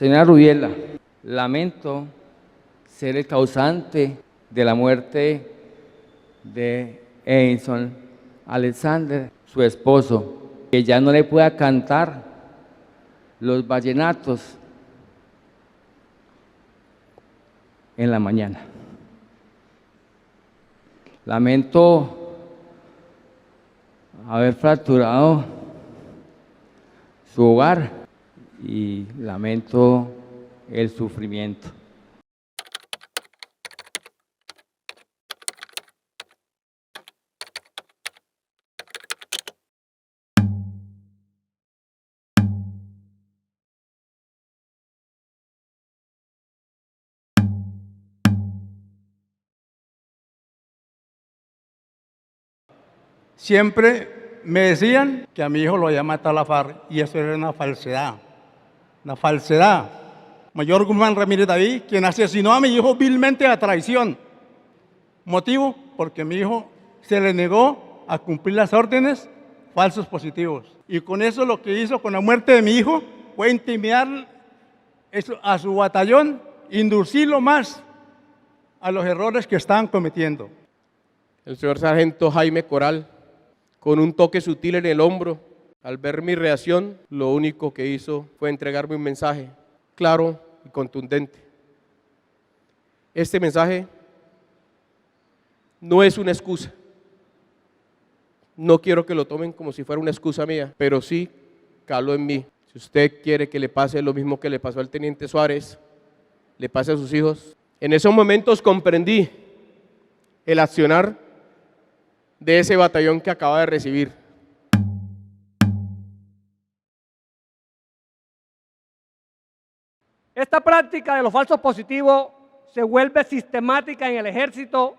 Señora Rubiela, lamento ser el causante de la muerte de Edison Alexander, su esposo, que ya no le pueda cantar los vallenatos en la mañana. Lamento haber fracturado su hogar y lamento el sufrimiento. Siempre me decían que a mi hijo lo había matado la FARC y eso era una falsedad. Una falsedad. Mayor Guzmán Ramírez David, quien asesinó a mi hijo vilmente a traición. Motivo, porque mi hijo se le negó a cumplir las órdenes, falsos positivos. Y con eso lo que hizo con la muerte de mi hijo fue intimidar a su batallón, inducirlo más a los errores que estaban cometiendo. El señor sargento Jaime Coral, con un toque sutil en el hombro, al ver mi reacción, lo único que hizo fue entregarme un mensaje claro y contundente. Este mensaje no es una excusa. No quiero que lo tomen como si fuera una excusa mía, pero sí caló en mí. Si usted quiere que le pase lo mismo que le pasó al teniente Suárez, le pase a sus hijos. En esos momentos comprendí el accionar de ese batallón que acaba de recibir. Esta práctica de los falsos positivos se vuelve sistemática en el ejército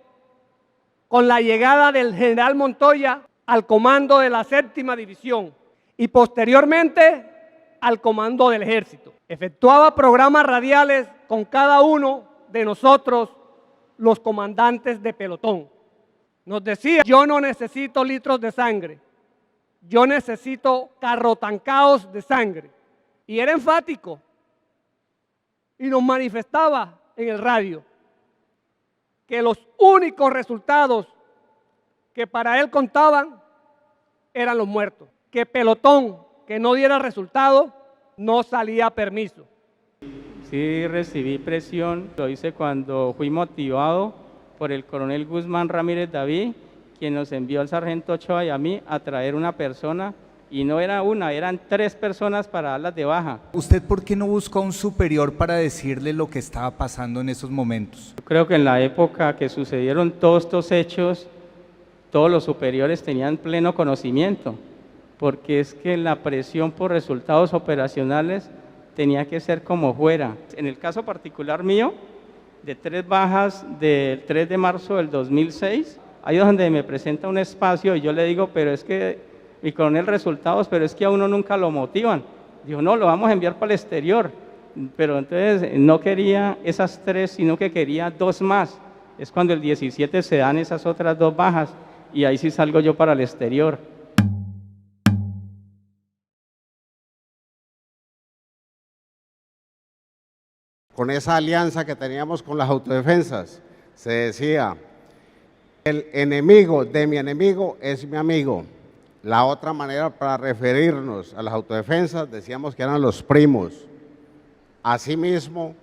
con la llegada del general Montoya al comando de la 7ª División y posteriormente al comando del ejército. Efectuaba programas radiales con cada uno de nosotros, los comandantes de pelotón. Nos decía: yo no necesito litros de sangre, yo necesito carrotancaos de sangre. Y era enfático y nos manifestaba en el radio que los únicos resultados que para él contaban eran los muertos, que pelotón que no diera resultado no salía permiso. Sí, recibí presión, lo hice cuando fui motivado por el coronel Guzmán Ramírez David, quien nos envió al sargento Ochoa y a mí a traer una persona, y no era una, eran 3 personas para darlas de baja. ¿Usted por qué no buscó a un superior para decirle lo que estaba pasando en esos momentos? Yo creo que en la época que sucedieron todos estos hechos, todos los superiores tenían pleno conocimiento, porque es que la presión por resultados operacionales tenía que ser como fuera. En el caso particular mío, de 3 bajas del 3 de marzo del 2006, ahí es donde me presenta un espacio y yo le digo: pero es que mi coronel, resultados, pero es que a uno nunca lo motivan. Dijo: no, lo vamos a enviar para el exterior. Pero entonces no quería esas 3, sino que quería 2 más. Es cuando el 17 se dan esas otras 2 bajas y ahí sí salgo yo para el exterior. Con esa alianza que teníamos con las autodefensas, se decía: el enemigo de mi enemigo es mi amigo. La otra manera para referirnos a las autodefensas, decíamos que eran los primos. Asimismo,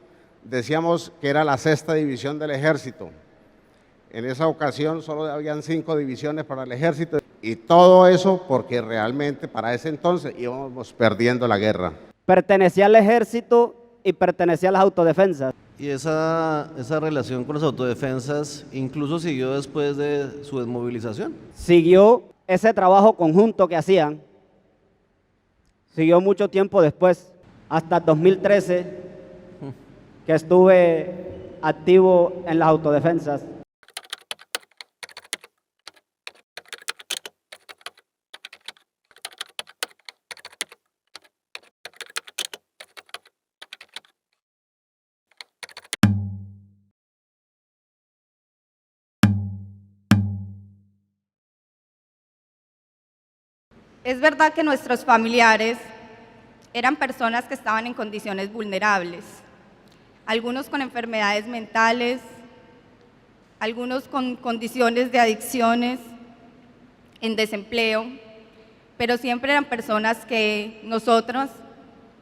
decíamos que era la 6ª división del ejército. En esa ocasión solo habían 5 divisiones para el ejército, y todo eso porque realmente para ese entonces íbamos perdiendo la guerra. Pertenecía al ejército y pertenecía a las autodefensas. Y esa relación con las autodefensas incluso siguió después de su desmovilización. Siguió ese trabajo conjunto que hacían, siguió mucho tiempo después, hasta 2013, que estuve activo en las autodefensas. Es verdad que nuestros familiares eran personas que estaban en condiciones vulnerables, algunos con enfermedades mentales, algunos con condiciones de adicciones, en desempleo, pero siempre eran personas que nosotros,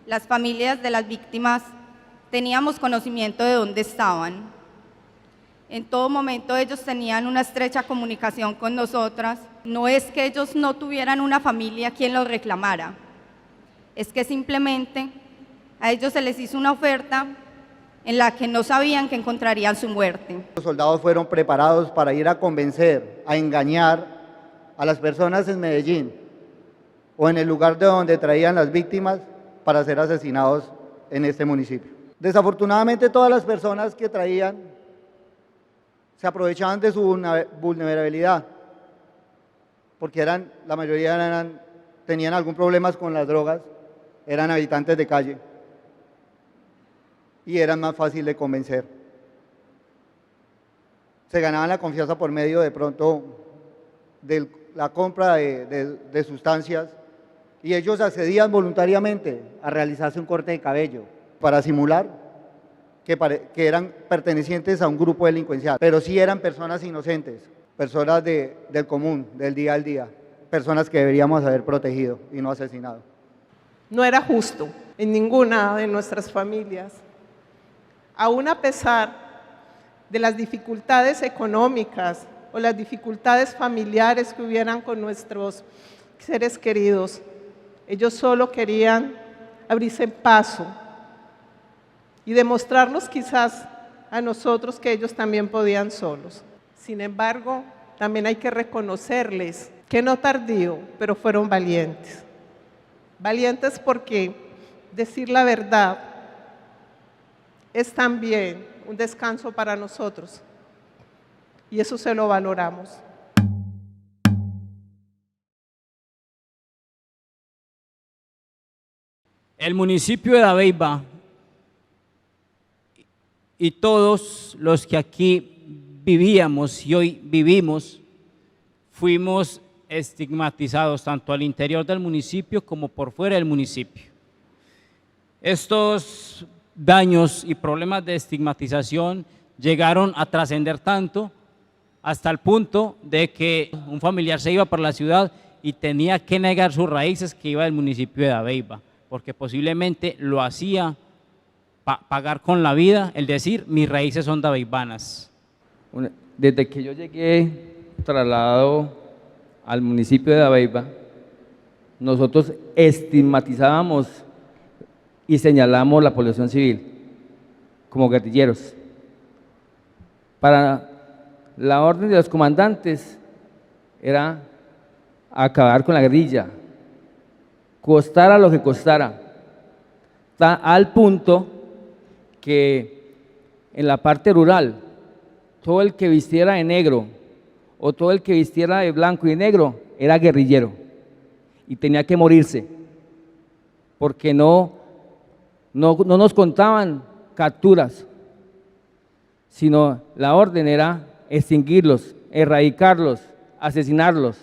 las familias de las víctimas, teníamos conocimiento de dónde estaban. En todo momento ellos tenían una estrecha comunicación con nosotras. No es que ellos no tuvieran una familia quien los reclamara, es que simplemente a ellos se les hizo una oferta en la que no sabían que encontrarían su muerte. Los soldados fueron preparados para ir a convencer, a engañar a las personas en Medellín o en el lugar de donde traían las víctimas para ser asesinados en este municipio. Desafortunadamente todas las personas que traían se aprovechaban de su vulnerabilidad, porque la mayoría tenían algún problema con las drogas, eran habitantes de calle y eran más fácil de convencer. Se ganaban la confianza por medio de pronto de la compra de sustancias y ellos accedían voluntariamente a realizarse un corte de cabello para simular que eran pertenecientes a un grupo delincuencial, pero sí eran personas inocentes, personas del común, del día al día, personas que deberíamos haber protegido y no asesinado. No era justo en ninguna de nuestras familias, aún a pesar de las dificultades económicas o las dificultades familiares que hubieran con nuestros seres queridos. Ellos solo querían abrirse paso y demostrarnos quizás a nosotros que ellos también podían solos. Sin embargo, también hay que reconocerles que no tardío, pero fueron valientes. Valientes porque decir la verdad es también un descanso para nosotros y eso se lo valoramos. El municipio de Dabeiba y todos los que aquí vivíamos y hoy vivimos, fuimos estigmatizados tanto al interior del municipio como por fuera del municipio. Estos daños y problemas de estigmatización llegaron a trascender tanto hasta el punto de que un familiar se iba para la ciudad y tenía que negar sus raíces que iba del municipio de Dabeiba, porque posiblemente lo hacía pagar con la vida, el decir, mis raíces son dabeibanas. Desde que yo llegué trasladado al municipio de Dabeiba, nosotros estigmatizábamos y señalamos la población civil como guerrilleros. Para la orden de los comandantes era acabar con la guerrilla, costara lo que costara, al punto que en la parte rural, todo el que vistiera de negro o todo el que vistiera de blanco y negro era guerrillero y tenía que morirse, porque no nos contaban capturas, sino la orden era extinguirlos, erradicarlos, asesinarlos.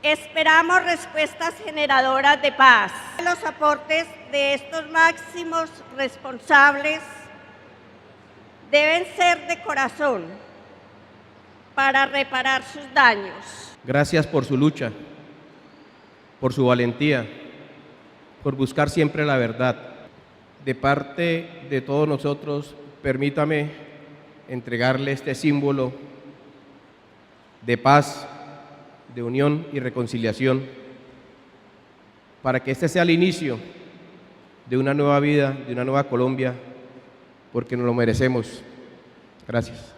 Esperamos respuestas generadoras de paz. Los aportes de estos máximos responsables deben ser de corazón para reparar sus daños. Gracias por su lucha, por su valentía, por buscar siempre la verdad. De parte de todos nosotros, permítame entregarle este símbolo de paz, de unión y reconciliación, para que este sea el inicio de una nueva vida, de una nueva Colombia, porque nos lo merecemos. Gracias.